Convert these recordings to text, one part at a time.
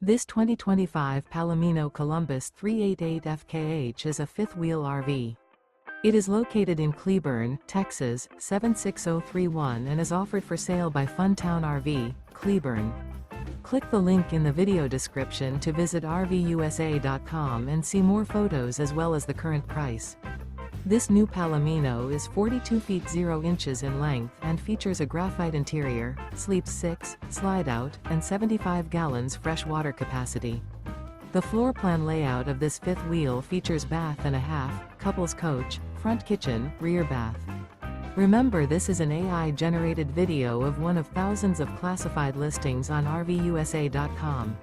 This 2025 Palomino Columbus 388 FKH is a fifth-wheel RV. It is located in Cleburne, Texas, 76031 and is offered for sale by Funtown RV, Cleburne. Click the link in the video description to visit RVUSA.com and see more photos as well as the current price. This new Palomino is 42 feet 0 inches in length and features a graphite interior, sleeps 6, slide-out, and 75 gallons fresh water capacity. The floor plan layout of this fifth wheel features bath and a half, couples coach, front kitchen, rear bath. Remember, this is an AI-generated video of one of thousands of classified listings on RVUSA.com.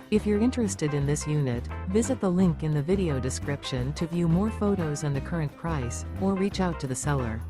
If you're interested in this unit, visit the link in the video description to view more photos and the current price, or reach out to the seller.